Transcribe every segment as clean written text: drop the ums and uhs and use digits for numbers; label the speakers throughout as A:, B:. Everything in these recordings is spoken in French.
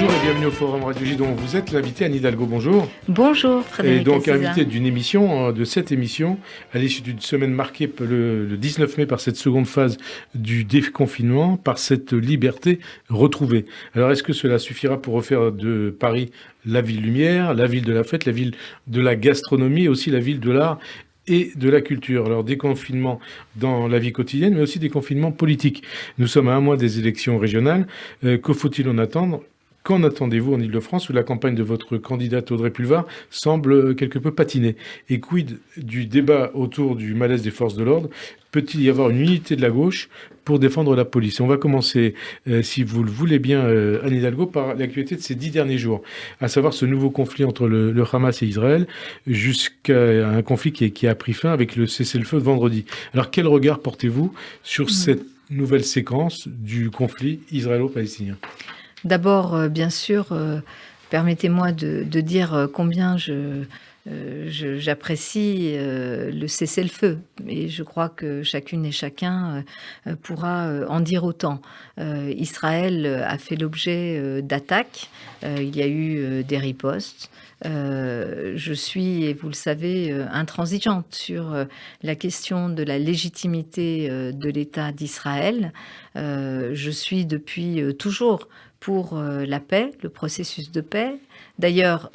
A: Bonjour et bienvenue au Forum Radio J dont vous êtes l'invité Anne Hidalgo. Bonjour.
B: Bonjour Frédéric.
A: Et donc invité d'une émission, de cette émission, à l'issue d'une semaine marquée le 19 mai par cette seconde phase du déconfinement, par cette liberté retrouvée. Alors est-ce que cela suffira pour refaire de Paris la ville lumière, la ville de la fête, la ville de la gastronomie et aussi la ville de l'art et de la culture? Alors, déconfinement dans la vie quotidienne, mais aussi déconfinement politique. Nous sommes à un mois des élections régionales. Que faut-il en attendre? Qu'en attendez-vous en Ile-de-France où la campagne de votre candidate Audrey Pulvar semble quelque peu patiner? Et quid du débat autour du malaise des forces de l'ordre? Peut-il y avoir une unité de la gauche pour défendre la police? On va commencer, si vous le voulez bien, Anne Hidalgo, par l'actualité de ces 10 derniers jours, à savoir ce nouveau conflit entre le Hamas et Israël, jusqu'à un conflit qui a pris fin avec le cessez-le-feu de vendredi. Alors, quel regard portez-vous sur cette nouvelle séquence du conflit israélo-palestinien?
B: D'abord, bien sûr, permettez-moi de dire combien j'apprécie le cessez-le-feu. Et je crois que chacune et chacun pourra en dire autant. Israël a fait l'objet d'attaques. Il y a eu des ripostes. Je suis, et vous le savez, intransigeante sur la question de la légitimité de l'État d'Israël. Je suis depuis toujours pour la paix, le processus de paix. D'ailleurs,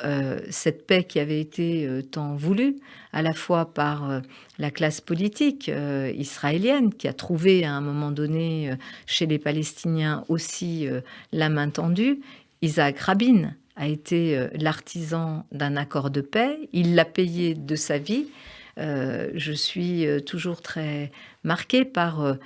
B: cette paix qui avait été tant voulue, à la fois par la classe politique israélienne, qui a trouvé à un moment donné chez les Palestiniens aussi la main tendue. Isaac Rabin a été l'artisan d'un accord de paix. Il l'a payé de sa vie. Je suis toujours très marquée par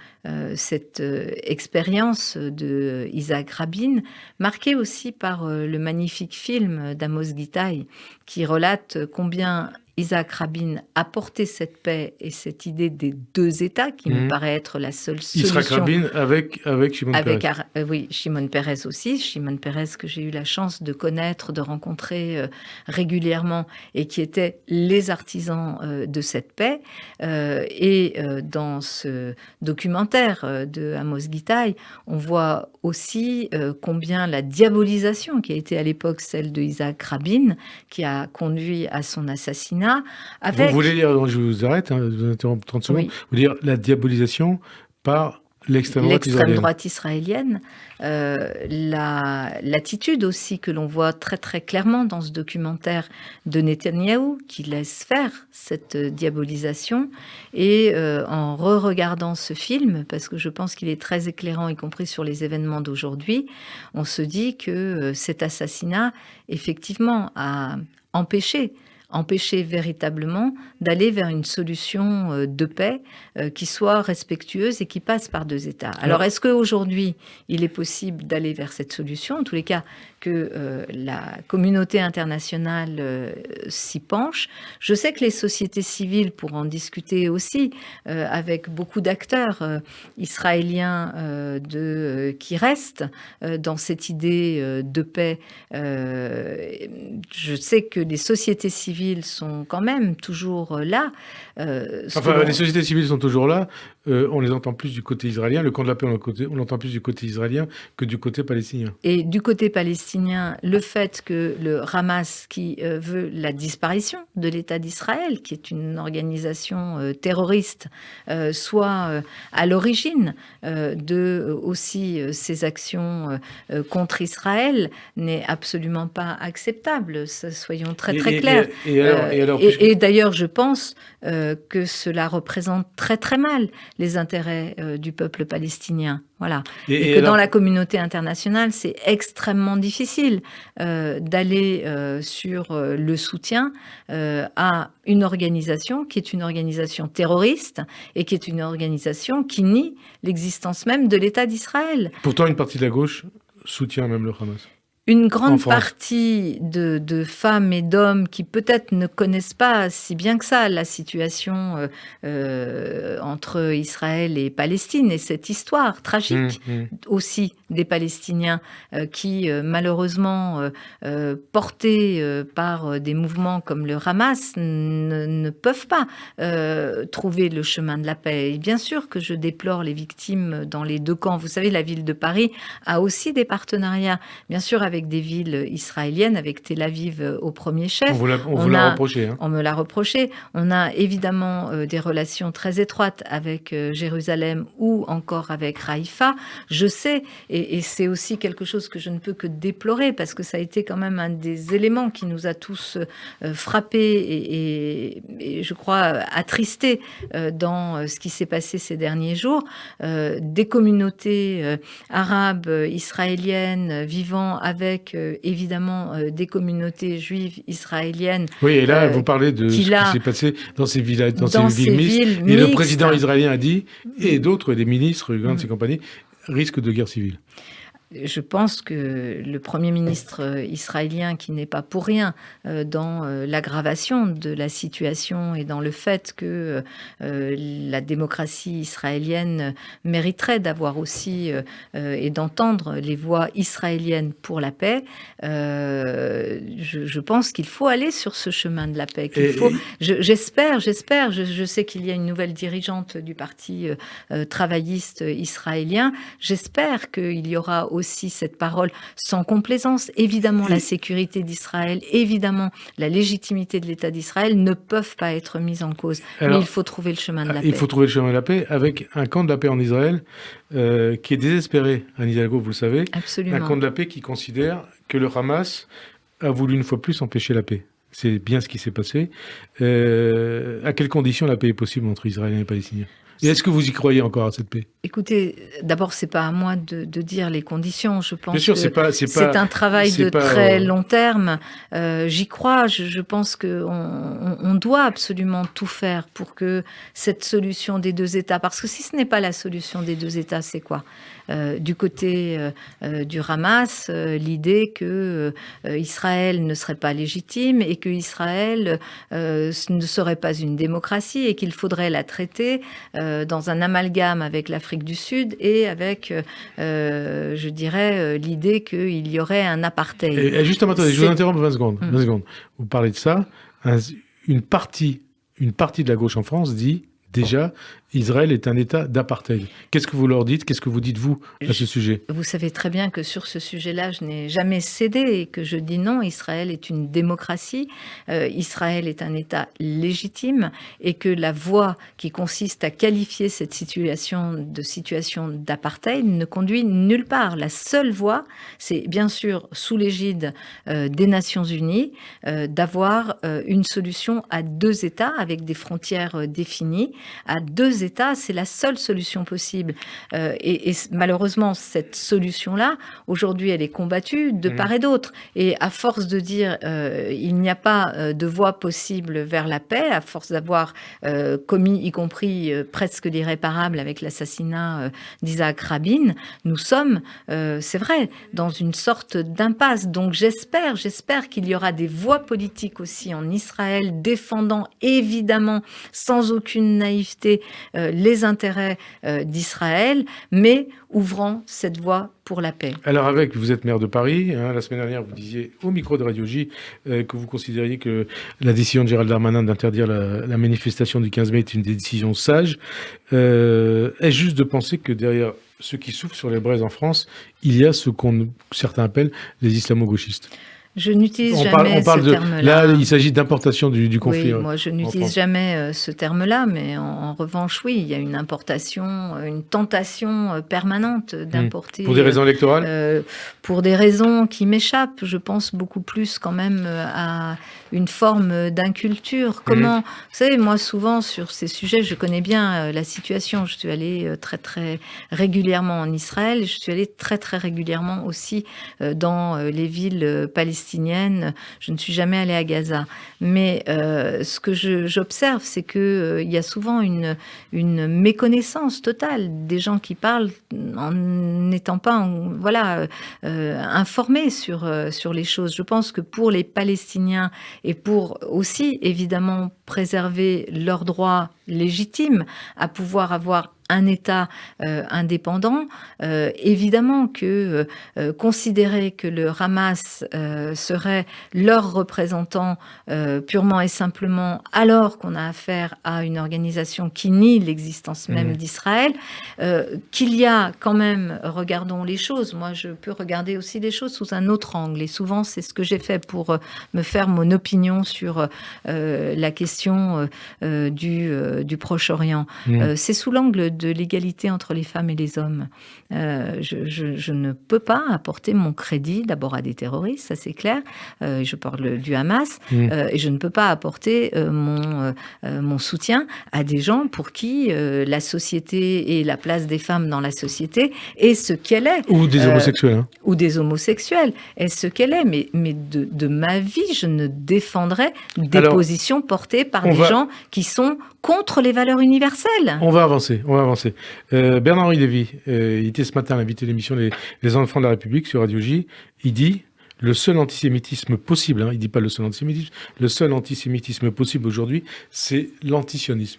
B: cette expérience de Isaac Rabin, marquée aussi par le magnifique film d'Amos Gitaï qui relate combien Isaac Rabin a porté cette paix et cette idée des deux États qui me paraît être la seule solution.
A: Isaac Rabin avec Shimon Peres.
B: Oui, Shimon Peres aussi. Shimon Peres que j'ai eu la chance de connaître, de rencontrer régulièrement et qui étaient les artisans de cette paix. Dans ce documentaire de Amos Gitaï, on voit aussi combien la diabolisation qui a été à l'époque celle de Isaac Rabin, qui a conduit à son assassinat.
A: Vous voulez dire, je vous arrête, je vous interromps 30 secondes, vous dire la diabolisation par l'extrême droite
B: israélienne, l'attitude aussi que l'on voit très très clairement dans ce documentaire de Netanyahou qui laisse faire cette diabolisation. Et en re-regardant ce film, parce que je pense qu'il est très éclairant, y compris sur les événements d'aujourd'hui, on se dit que cet assassinat effectivement a empêché véritablement d'aller vers une solution de paix qui soit respectueuse et qui passe par deux États. Alors, est-ce qu'aujourd'hui, il est possible d'aller vers cette solution? En tous les cas, que la communauté internationale s'y penche. Je sais que les sociétés civiles pourront en discuter aussi avec beaucoup d'acteurs israéliens qui restent dans cette idée de paix. Je sais que les sociétés civiles sont quand même toujours là.
A: Les sociétés civiles sont toujours là. On les entend plus du côté israélien. Le camp de la paix, on l'entend plus du côté israélien que du côté palestinien.
B: Et du côté palestinien, le fait que le Hamas, qui veut la disparition de l'État d'Israël, qui est une organisation terroriste, soit à l'origine de aussi ces actions contre Israël, n'est absolument pas acceptable. Soyons très très clairs. Et d'ailleurs, je pense que cela représente très très mal les intérêts du peuple palestinien. Voilà. Et que dans la communauté internationale, c'est extrêmement difficile d'aller sur le soutien à une organisation qui est une organisation terroriste et qui est une organisation qui nie l'existence même de l'État d'Israël.
A: Pourtant, une partie de la gauche soutient même le Hamas.
B: Une grande partie de femmes et d'hommes qui peut-être ne connaissent pas si bien que ça la situation entre Israël et Palestine et cette histoire tragique aussi des Palestiniens qui malheureusement portés par des mouvements comme le Hamas ne peuvent pas trouver le chemin de la paix. Et bien sûr que je déplore les victimes dans les deux camps. Vous savez, la ville de Paris a aussi des partenariats, bien sûr, avec avec des villes israéliennes, avec Tel Aviv au premier chef.
A: On vous l'a reproché.
B: On me l'a reproché. On a évidemment des relations très étroites avec Jérusalem ou encore avec Haïfa. Je sais, et c'est aussi quelque chose que je ne peux que déplorer, parce que ça a été quand même un des éléments qui nous a tous frappés et je crois attristés dans ce qui s'est passé ces derniers jours. Des communautés arabes, israéliennes, vivant avec évidemment des communautés juives israéliennes.
A: Oui, et là, vous parlez de ce qui s'est passé dans ces villes, villes mixtes. Et le président israélien a dit, et d'autres, des ministres, Gantz et compagnie, risque de guerre civile.
B: Je pense que le Premier ministre israélien, qui n'est pas pour rien dans l'aggravation de la situation et dans le fait que la démocratie israélienne mériterait d'avoir aussi et d'entendre les voix israéliennes pour la paix, je pense qu'il faut aller sur ce chemin de la paix. J'espère, je sais qu'il y a une nouvelle dirigeante du parti travailliste israélien, j'espère qu'il y aura aussi cette parole sans complaisance. Évidemment, la sécurité d'Israël, évidemment, la légitimité de l'État d'Israël ne peuvent pas être mises en cause. Alors, mais il faut trouver le chemin de la paix.
A: Il faut trouver le chemin de la paix avec un camp de la paix en Israël qui est désespéré. Anne Hidalgo, vous le savez.
B: Absolument.
A: Un camp de la paix qui considère que le Hamas a voulu une fois plus empêcher la paix. C'est bien ce qui s'est passé. À quelles conditions la paix est possible entre Israéliens et Palestiniens ? Et est-ce que vous y croyez encore à cette paix ?
B: Écoutez, d'abord, c'est pas à moi de dire les conditions. Je pense
A: sûr,
B: que c'est un travail de très long terme. J'y crois. Je pense qu'on doit absolument tout faire pour que cette solution des deux États, parce que si ce n'est pas la solution des deux États, c'est quoi ? Du côté du Hamas, l'idée que Israël ne serait pas légitime et que Israël ne serait pas une démocratie et qu'il faudrait la traiter dans un amalgame avec l'Afrique du Sud et avec, je dirais, l'idée qu'il y aurait un apartheid.
A: Et justement, attendez, je vous interromps 20 secondes. 20 secondes. Vous parlez de ça. Une partie de la gauche en France dit déjà, Israël est un État d'apartheid. Qu'est-ce que vous leur dites ? Qu'est-ce que vous dites, vous, à ce sujet ?
B: Vous savez très bien que sur ce sujet-là, je n'ai jamais cédé et que je dis non, Israël est une démocratie, Israël est un État légitime et que la voie qui consiste à qualifier cette situation d'apartheid ne conduit nulle part. La seule voie, c'est bien sûr sous l'égide des Nations Unies d'avoir une solution à deux États avec des frontières définies, à deux États, c'est la seule solution possible. Et malheureusement, cette solution-là, aujourd'hui, elle est combattue de part et d'autre. Et à force de dire il n'y a pas de voie possible vers la paix, à force d'avoir commis, y compris presque l'irréparable avec l'assassinat d'Isaac Rabin, nous sommes, c'est vrai, dans une sorte d'impasse. Donc j'espère qu'il y aura des voies politiques aussi en Israël défendant évidemment sans aucune naïveté les intérêts d'Israël, mais ouvrant cette voie pour la paix.
A: Alors vous êtes maire de Paris, la semaine dernière vous disiez au micro de Radio J que vous considériez que la décision de Gérald Darmanin d'interdire la manifestation du 15 mai est une décision sage. Est-ce juste de penser que derrière ceux qui souffrent sur les braises en France, il y a ce certains appellent les islamo-gauchistes ?
B: Je n'utilise jamais ce terme-là.
A: Là, il s'agit d'importation du conflit.
B: Oui, moi je n'utilise jamais ce terme-là, mais en revanche, oui, il y a une importation, une tentation permanente d'importer.
A: Pour des raisons électorales ?
B: Pour des raisons qui m'échappent. Je pense beaucoup plus quand même à une forme d'inculture. Comment, vous savez, moi souvent sur ces sujets, je connais bien la situation. Je suis allée très très régulièrement en Israël. Je suis allée très très régulièrement aussi dans les villes palestiniennes. Je ne suis jamais allée à Gaza. Mais ce que j'observe, c'est qu'il y a souvent une méconnaissance totale des gens qui parlent en n'étant pas informés sur les choses. Je pense que pour les Palestiniens et pour aussi, évidemment, préserver leurs droits légitime à pouvoir avoir un État indépendant. Évidemment que considérer que le Hamas serait leur représentant purement et simplement, alors qu'on a affaire à une organisation qui nie l'existence même d'Israël, qu'il y a quand même, regardons les choses, moi je peux regarder aussi les choses sous un autre angle, et souvent c'est ce que j'ai fait pour me faire mon opinion sur la question du Proche-Orient. C'est sous l'angle de l'égalité entre les femmes et les hommes. Je ne peux pas apporter mon crédit d'abord à des terroristes, ça c'est clair, je parle du Hamas, et je ne peux pas apporter mon soutien à des gens pour qui la société et la place des femmes dans la société est ce qu'elle est.
A: Ou des homosexuels.
B: Ou des homosexuels, est ce qu'elle est. Mais de ma vie, je ne défendrai des positions portées par des gens qui sont contre les valeurs universelles.
A: On va avancer. Bernard-Henri Lévy, il était ce matin à l'invité de l'émission Les Enfants de la République sur Radio J. Il dit le seul antisémitisme possible, il ne dit pas le seul antisémitisme, le seul antisémitisme possible aujourd'hui, c'est l'antisionisme.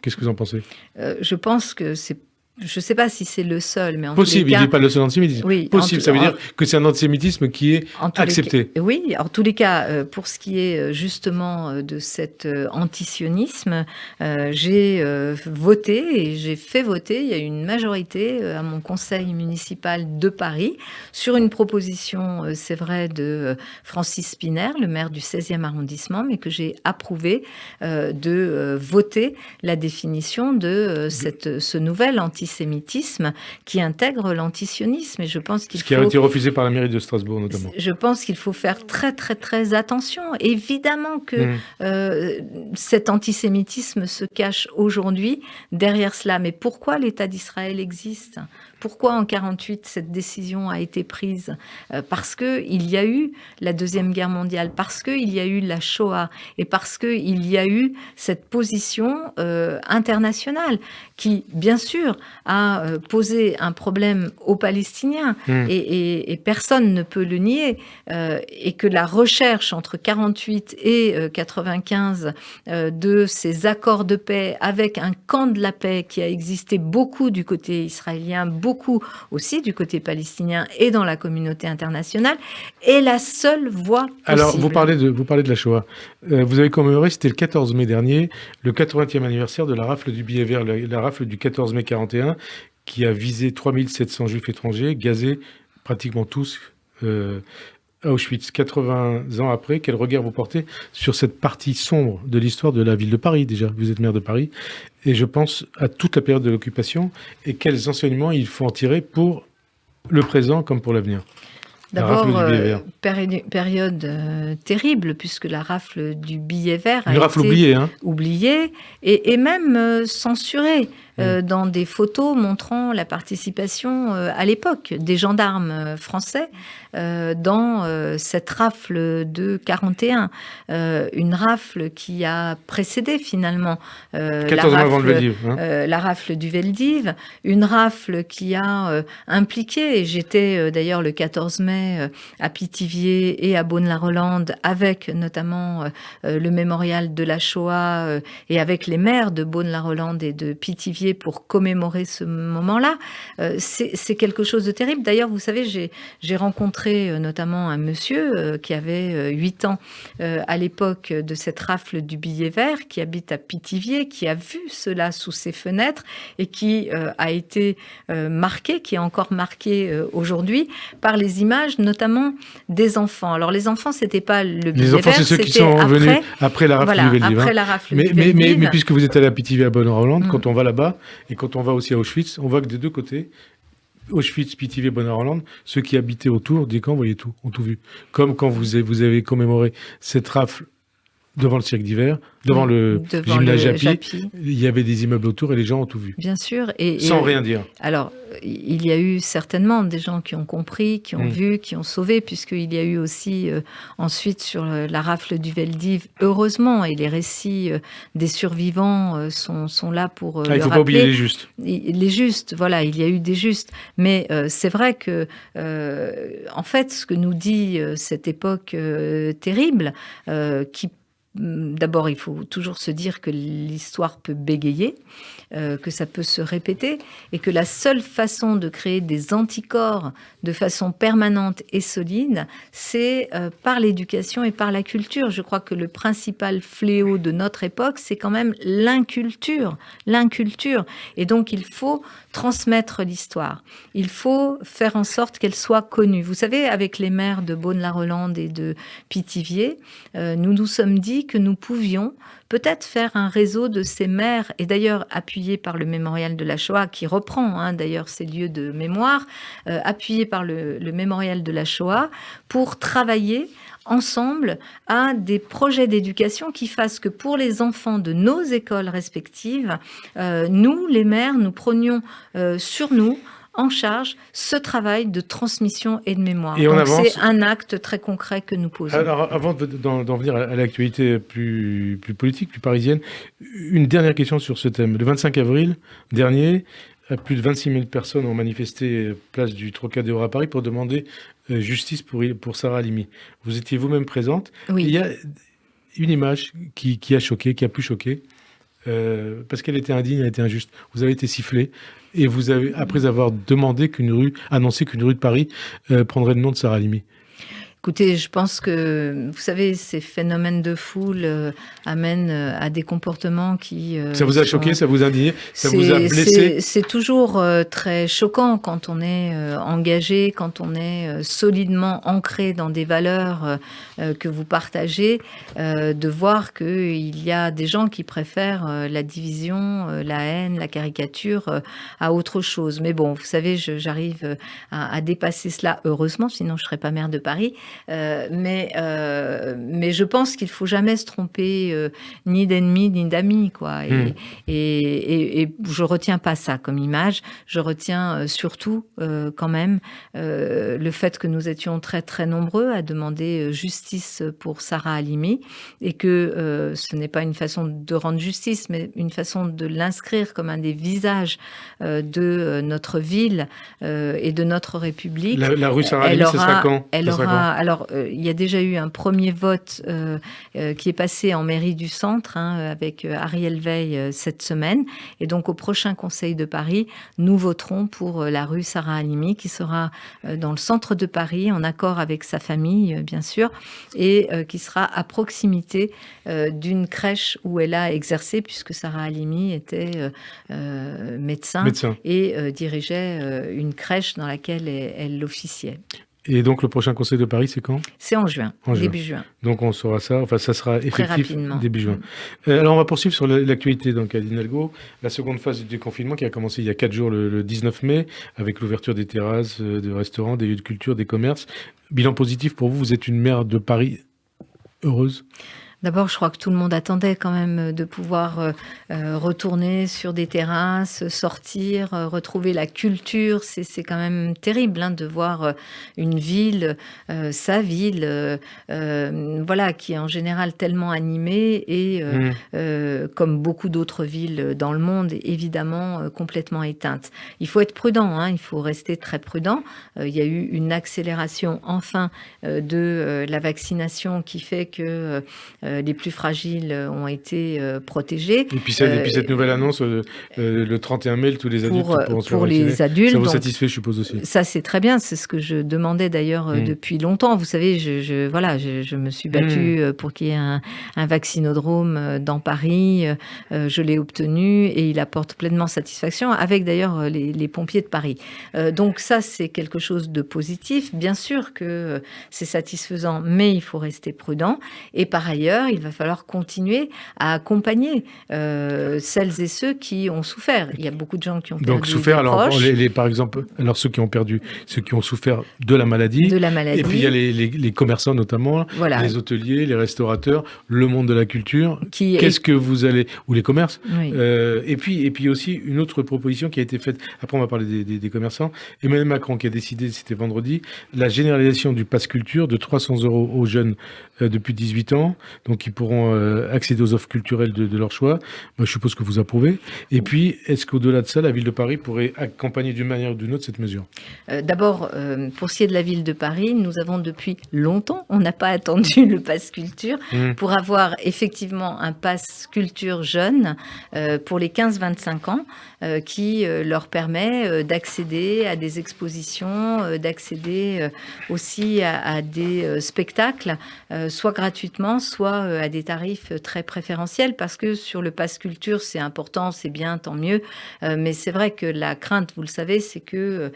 A: Qu'est-ce que vous en pensez ?
B: Je pense que c'est... Je ne sais pas si c'est le seul, mais en
A: possible,
B: tous les cas...
A: il ne dit pas le seul antisémitisme.
B: Oui,
A: possible, ça veut dire que c'est un antisémitisme qui est accepté.
B: Oui, en tous les cas, pour ce qui est justement de cet antisionisme, j'ai voté et j'ai fait voter, il y a eu une majorité à mon conseil municipal de Paris, sur une proposition, c'est vrai, de Francis Spinner, le maire du 16e arrondissement, mais que j'ai approuvé de voter la définition de ce nouvel antisémitisme qui intègre l'antisionisme. Et je pense qu'il
A: Ce qui a été refusé par la mairie de Strasbourg, notamment.
B: Je pense qu'il faut faire très, très, très attention. Évidemment que cet antisémitisme se cache aujourd'hui derrière cela. Mais pourquoi l'État d'Israël existe ? Pourquoi en 1948 cette décision a été prise ? Parce qu'il y a eu la Deuxième Guerre mondiale, parce qu'il y a eu la Shoah et parce qu'il y a eu cette position internationale qui, bien sûr, a posé un problème aux Palestiniens et personne ne peut le nier, et que la recherche entre 1948 et 1995 de ces accords de paix avec un camp de la paix qui a existé beaucoup du côté israélien, beaucoup aussi du côté palestinien et dans la communauté internationale, est la seule voie possible.
A: Alors, vous parlez de la Shoah. Vous avez commémoré, c'était le 14 mai dernier, le 80e anniversaire de la rafle du billet vert, la rafle du 14 mai 41, qui a visé 3700 juifs étrangers, gazés pratiquement tous à Auschwitz. 80 ans après, quel regard vous portez sur cette partie sombre de l'histoire de la ville de Paris, déjà? Vous êtes maire de Paris. Et je pense à toute la période de l'occupation et quels enseignements il faut en tirer pour le présent comme pour l'avenir.
B: D'abord, période terrible, puisque la rafle du billet vert a
A: été
B: oubliée et même censurée dans des photos montrant la participation à l'époque des gendarmes français dans cette rafle de 41. Une rafle qui a précédé finalement la rafle du Veldiv, une rafle qui a impliqué, et j'étais d'ailleurs le 14 mai à Pithiviers et à Beaune-la-Rolande avec notamment le mémorial de la Shoah et avec les maires de Beaune-la-Rolande et de Pithiviers pour commémorer ce moment-là. C'est quelque chose de terrible. D'ailleurs, vous savez, j'ai rencontré notamment un monsieur qui avait 8 ans à l'époque de cette rafle du billet vert, qui habite à Pithiviers, qui a vu cela sous ses fenêtres et qui a été marqué, qui est encore marqué aujourd'hui par les images, notamment des enfants. Alors, les enfants, c'était pas le billet vert.
A: Les enfants, c'est ceux qui sont venus après la rafle du Veldiv.
B: Après la rafle du Veldiv.
A: Mais puisque vous êtes allé à Pithiviers, à Beaune-la-Rolande, quand on va là-bas, et quand on va aussi à Auschwitz, on voit que des deux côtés, Auschwitz, Pithiviers, Beaune-la-Rolande, ceux qui habitaient autour, des camps, voyaient tout, ont tout vu. Comme quand vous avez commémoré cette rafle devant le cirque d'hiver, devant le gymnase Japy, il y avait des immeubles autour et les gens ont tout vu.
B: Bien sûr.
A: Sans rien dire.
B: Alors, il y a eu certainement des gens qui ont compris, qui ont vu, qui ont sauvé, puisqu'il y a eu aussi ensuite sur la rafle du Veldiv, heureusement, et les récits des survivants sont là pour le rappeler.
A: Il ne faut pas oublier les justes.
B: Les justes, voilà, il y a eu des justes. Mais c'est vrai que, en fait, ce que nous dit cette époque terrible, qui d'abord, il faut toujours se dire que l'histoire peut bégayer, que ça peut se répéter, et que la seule façon de créer des anticorps de façon permanente et solide, c'est par l'éducation et par la culture. Je crois que le principal fléau de notre époque, c'est quand même l'inculture. L'inculture. Et donc, il faut transmettre l'histoire. Il faut faire en sorte qu'elle soit connue. Vous savez, avec les maires de Beaune-la-Rolande et de Pithiviers, nous nous sommes dit que nous pouvions peut-être faire un réseau de ces maires, et d'ailleurs appuyé par le mémorial de la Shoah, qui reprend d'ailleurs ces lieux de mémoire, appuyé par le mémorial de la Shoah, pour travailler ensemble à des projets d'éducation qui fassent que pour les enfants de nos écoles respectives, nous, les maires, nous prenions sur nous en charge ce travail de transmission et de mémoire.
A: Et
B: donc c'est un acte très concret que nous posons.
A: Alors, avant d'en venir à l'actualité plus politique, plus parisienne, une dernière question sur ce thème. Le 25 avril dernier, plus de 26 000 personnes ont manifesté place du Trocadéro à Paris pour demander justice pour Sarah Halimi. Vous étiez vous-même présente.
B: Oui.
A: Il y a une image qui a choqué, qui a pu choquer, parce qu'elle était indigne, elle était injuste. Vous avez été sifflé et vous avez, après avoir annoncé qu'une rue de Paris prendrait le nom de Sarah Halimi.
B: Écoutez, je pense que, vous savez, ces phénomènes de foule amènent à des comportements qui...
A: ça vous a choqué, ça vous a indigné, ça vous a blessé?
B: C'est toujours très choquant quand on est engagé, quand on est solidement ancré dans des valeurs que vous partagez, de voir qu'il y a des gens qui préfèrent la division, la haine, la caricature à autre chose. Mais bon, vous savez, j'arrive à dépasser cela, heureusement, sinon je ne serais pas maire de Paris. Mais je pense qu'il faut jamais se tromper ni d'ennemis ni d'amis, quoi. Et je retiens pas ça comme image. Je retiens surtout quand même le fait que nous étions très très nombreux à demander justice pour Sarah Halimi, et que ce n'est pas une façon de rendre justice, mais une façon de l'inscrire comme un des visages de notre ville et de notre République.
A: La rue Sarah Halimi, ce sera quand?
B: Alors, il y a déjà eu un premier vote qui est passé en mairie du centre avec Ariel Veil cette semaine. Et donc, au prochain Conseil de Paris, nous voterons pour la rue Sarah Halimi, qui sera dans le centre de Paris, en accord avec sa famille, bien sûr, et qui sera à proximité d'une crèche où elle a exercé, puisque Sarah Halimi était médecin et dirigeait une crèche dans laquelle elle officiait.
A: Et donc, le prochain Conseil de Paris, c'est quand?
B: C'est en juin, début juin.
A: Donc, on saura ça. Enfin, ça sera effectif début juin. Alors, on va poursuivre sur l'actualité. Donc, Adeline Algaut, la seconde phase du déconfinement qui a commencé il y a 4 jours, le 19 mai, avec l'ouverture des terrasses, de restaurants, des lieux de culture, des commerces. Bilan positif pour vous, vous êtes une maire de Paris heureuse?
B: D'abord, je crois que tout le monde attendait quand même de pouvoir retourner sur des terrasses, sortir, retrouver la culture. C'est quand même terrible de voir une ville, sa ville, voilà, qui est en général tellement animée et, comme beaucoup d'autres villes dans le monde, évidemment complètement éteinte. Il faut être prudent, il faut rester très prudent. Il y a eu une accélération enfin de la vaccination qui fait que les plus fragiles ont été protégés.
A: Et puis cette nouvelle annonce, le 31 mai, tous les adultes pourront se faire
B: pour
A: vacciner.
B: les adultes.
A: Ça vous satisfait, je suppose aussi.
B: Ça, c'est très bien. C'est ce que je demandais d'ailleurs depuis longtemps. Vous savez, je me suis battue pour qu'il y ait un vaccinodrome dans Paris. Je l'ai obtenu et il apporte pleinement satisfaction, avec d'ailleurs les pompiers de Paris. Donc ça, c'est quelque chose de positif. Bien sûr que c'est satisfaisant, mais il faut rester prudent. Et par ailleurs, il va falloir continuer à accompagner celles et ceux qui ont souffert. Il y a beaucoup de gens qui ont perdu
A: donc souffert,
B: des proches.
A: Par exemple, ceux qui ont souffert de la maladie. Et puis il y a les commerçants notamment, voilà. Les hôteliers, les restaurateurs, le monde de la culture. Qu'est-ce que vous allez... Ou les commerces.
B: Oui.
A: Et puis aussi une autre proposition qui a été faite, après on va parler des commerçants, Emmanuel Macron qui a décidé, c'était vendredi, la généralisation du pass culture de 300 € aux jeunes depuis 18 ans. Donc donc ils pourront accéder aux offres culturelles de leur choix. Moi, je suppose que vous approuvez. Et puis, est-ce qu'au-delà de ça, la ville de Paris pourrait accompagner d'une manière ou d'une autre cette mesure?
B: D'abord, pour ce qui est de la ville de Paris, nous avons depuis longtemps, on n'a pas attendu le pass culture pour avoir effectivement un pass culture jeune pour les 15-25 ans qui leur permet d'accéder à des expositions, d'accéder aussi à des spectacles, soit gratuitement, soit à des tarifs très préférentiels, parce que sur le pass culture, c'est important, c'est bien, tant mieux, mais c'est vrai que la crainte, vous le savez, c'est que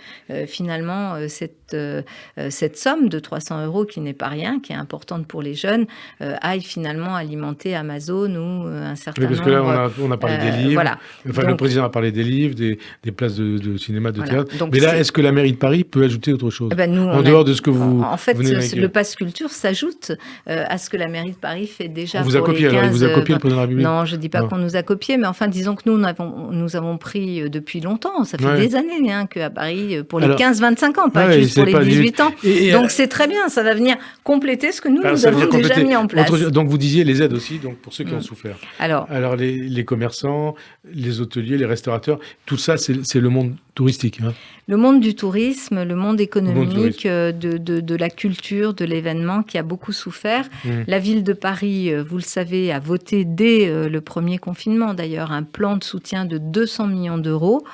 B: finalement, cette somme de 300 € qui n'est pas rien, qui est importante pour les jeunes, aille finalement alimenter Amazon ou un certain nombre...
A: Oui, parce que là, on a parlé des livres.
B: Voilà.
A: Enfin,
B: donc,
A: le président a parlé des livres, des places de cinéma, de
B: voilà.
A: théâtre.
B: Donc,
A: mais là, est-ce que la mairie de Paris peut ajouter autre chose
B: nous,
A: en dehors de ce que vous
B: En fait,
A: venez d'indiquer?
B: le pass culture s'ajoute à ce que la mairie de Paris fait déjà.
A: On vous a
B: pour
A: copié,
B: les 15,
A: alors il vous a copié le président de la République?
B: Non, je ne dis pas qu'on nous a copié, mais enfin, disons que nous avons pris depuis longtemps, ça fait des années qu'à Paris, pour les 15-25 ans, pas juste pour les 18 ans. Donc c'est très bien, ça va venir compléter ce que nous avons déjà mis en place.
A: Donc vous disiez les aides aussi, donc pour ceux qui ont souffert.
B: Alors
A: les commerçants, les hôteliers, les restaurateurs, tout ça, c'est le monde touristique.
B: Le monde du tourisme, le monde économique, de la culture, de l'événement qui a beaucoup souffert. La ville de Paris, vous le savez, a voté dès le premier confinement d'ailleurs un plan de soutien de 200 millions d'euros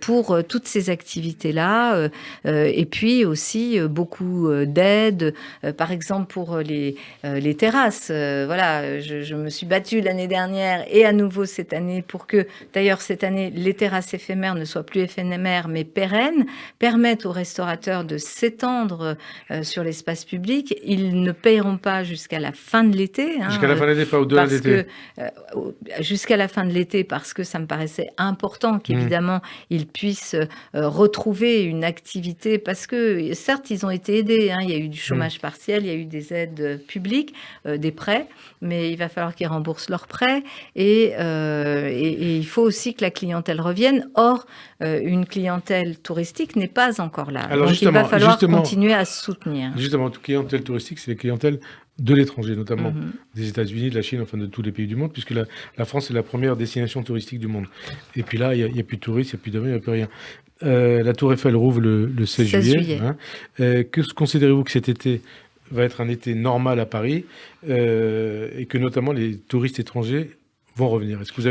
B: pour toutes ces activités-là. Et puis aussi beaucoup d'aides, par exemple pour les terrasses. Voilà, je me suis battue l'année dernière et à nouveau cette année pour que, d'ailleurs cette année, les terrasses éphémères ne soient plus éphémères mais pérennes, permettent aux restaurateurs de s'étendre sur l'espace public. Ils ne paieront pas jusqu'à la fin de l'été.
A: Jusqu'à la fin de l'été, pas au-delà de l'été.
B: Jusqu'à la fin de l'été, parce que ça me paraissait important qu'évidemment ils puissent retrouver une activité, parce que certes ils ont été aidés, il y a eu du chômage partiel, il y a eu des aides publiques, des prêts, mais il va falloir qu'ils remboursent leurs prêts et il faut aussi que la clientèle revienne. Or, une clientèle touristique n'est pas encore là.
A: Alors
B: donc il va falloir continuer à soutenir.
A: Justement, toute clientèle touristique, c'est les clientèles de l'étranger, notamment des États-Unis, de la Chine, enfin de tous les pays du monde, puisque la France est la première destination touristique du monde. Et puis là, il n'y a plus de touristes, il n'y a plus d'avions, il n'y a plus rien. La Tour Eiffel rouvre le 16 juillet. Que considérez-vous que cet été va être un été normal à Paris et que notamment les touristes étrangers vont revenir? Est-ce que vous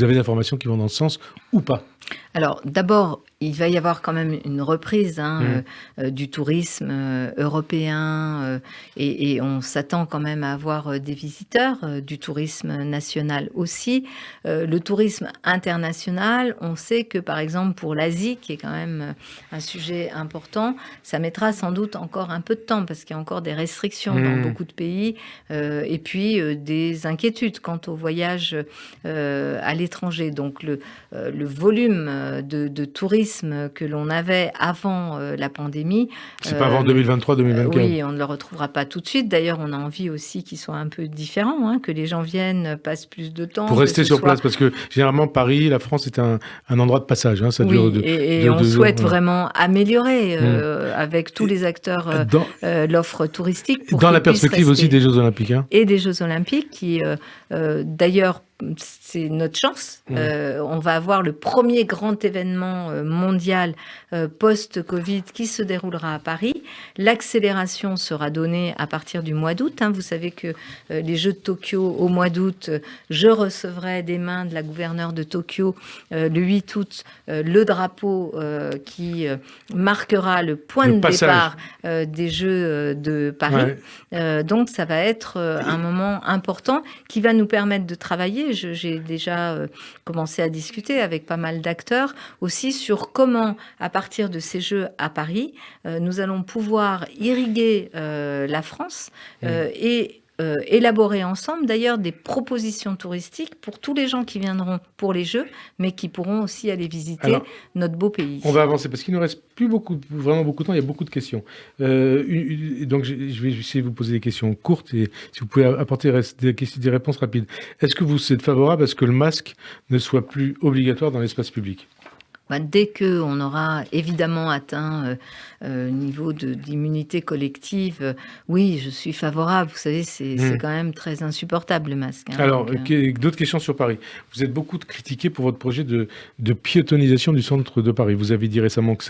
A: avez des informations qui vont dans ce sens ou pas?
B: Alors, d'abord, il va y avoir quand même une reprise du tourisme européen et on s'attend quand même à avoir des visiteurs, du tourisme national aussi. Le tourisme international, on sait que par exemple pour l'Asie, qui est quand même un sujet important, ça mettra sans doute encore un peu de temps parce qu'il y a encore des restrictions dans beaucoup de pays et puis des inquiétudes quant au voyage à l'étranger. Donc le volume de tourisme que l'on avait avant la pandémie.
A: C'est pas avant 2023-2024.
B: Oui, on ne le retrouvera pas tout de suite. D'ailleurs, on a envie aussi qu'il soit un peu différent, que les gens viennent, passent plus de temps.
A: Pour rester sur place, parce que généralement, Paris, la France, est un endroit de passage. Ça dure
B: et on souhaite vraiment améliorer avec tous les acteurs l'offre touristique.
A: Dans la perspective aussi des Jeux Olympiques.
B: Et des Jeux Olympiques qui, d'ailleurs, c'est notre chance. On va avoir le premier grand événement mondial post-Covid qui se déroulera à Paris. L'accélération sera donnée à partir du mois d'août. Vous savez que les Jeux de Tokyo, au mois d'août, je recevrai des mains de la gouverneure de Tokyo le 8 août le drapeau qui marquera le point de départ des Jeux de Paris. Donc ça va être un moment important qui va nous permettre de travailler. J'ai déjà commencé à discuter avec pas mal d'acteurs aussi sur comment, à partir de ces Jeux à Paris, nous allons pouvoir irriguer la France et élaborer ensemble d'ailleurs des propositions touristiques pour tous les gens qui viendront pour les Jeux, mais qui pourront aussi aller visiter notre beau pays.
A: On va avancer parce qu'il ne nous reste plus vraiment beaucoup de temps, il y a beaucoup de questions. Donc je vais essayer de vous poser des questions courtes et si vous pouvez apporter des réponses rapides. Est-ce que vous êtes favorable à ce que le masque ne soit plus obligatoire dans l'espace public ?
B: Dès qu'on aura évidemment atteint niveau d'immunité collective, oui, je suis favorable. Vous savez, c'est quand même très insupportable le masque.
A: Alors, d'autres questions sur Paris. Vous êtes beaucoup critiqué pour votre projet de piétonisation du centre de Paris. Vous avez dit récemment que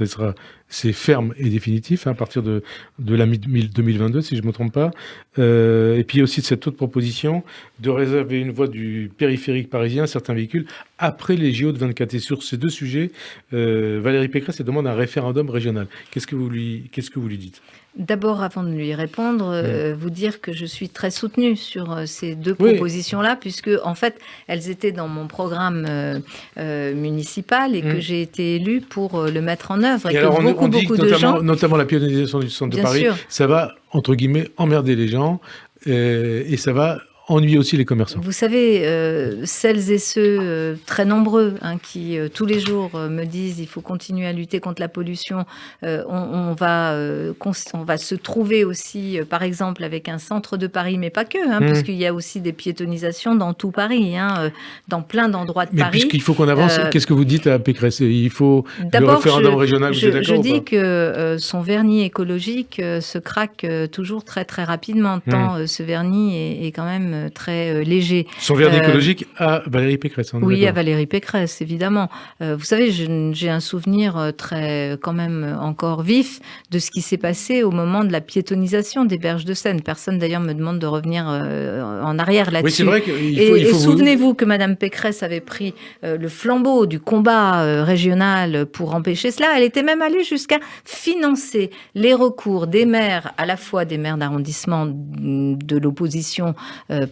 A: c'est ferme et définitif à partir de la mi-2022, si je ne me trompe pas. Et puis il y a aussi cette autre proposition de réserver une voie du périphérique parisien à certains véhicules après les JO de 24. Et sur ces deux sujets, Valérie Pécresse demande un référendum régional. Qu'est-ce que vous lui dites ?
B: D'abord, avant de lui répondre, vous dire que je suis très soutenue sur ces deux propositions-là, puisque en fait, elles étaient dans mon programme municipal et que j'ai été élue pour le mettre en œuvre. Et alors,
A: on dit que notamment la piétonisation du centre de Paris, ça va, entre guillemets, emmerder les gens et ça va ennuyer aussi les commerçants.
B: Vous savez, celles et ceux très nombreux qui tous les jours me disent il faut continuer à lutter contre la pollution, on va se trouver aussi, par exemple, avec un centre de Paris, mais pas que, puisqu'il y a aussi des piétonisations dans tout Paris, dans plein d'endroits de Paris.
A: Mais puisqu'il faut qu'on avance, qu'est-ce que vous dites à Pécresse ? Il faut le référendum régional, vous êtes d'accord ?
B: Je dis que son vernis écologique se craque toujours très très rapidement, tant ce vernis est quand même très léger.
A: Son vernis écologique à Valérie Pécresse.
B: Oui, à Valérie Pécresse, évidemment. Vous savez, j'ai un souvenir très, quand même, encore vif de ce qui s'est passé au moment de la piétonisation des berges de Seine. Personne, d'ailleurs, me demande de revenir en arrière là-dessus.
A: Oui, c'est vrai
B: qu'il faut souvenez-vous que Madame Pécresse avait pris le flambeau du combat régional pour empêcher cela. Elle était même allée jusqu'à financer les recours des maires, à la fois des maires d'arrondissement de l'opposition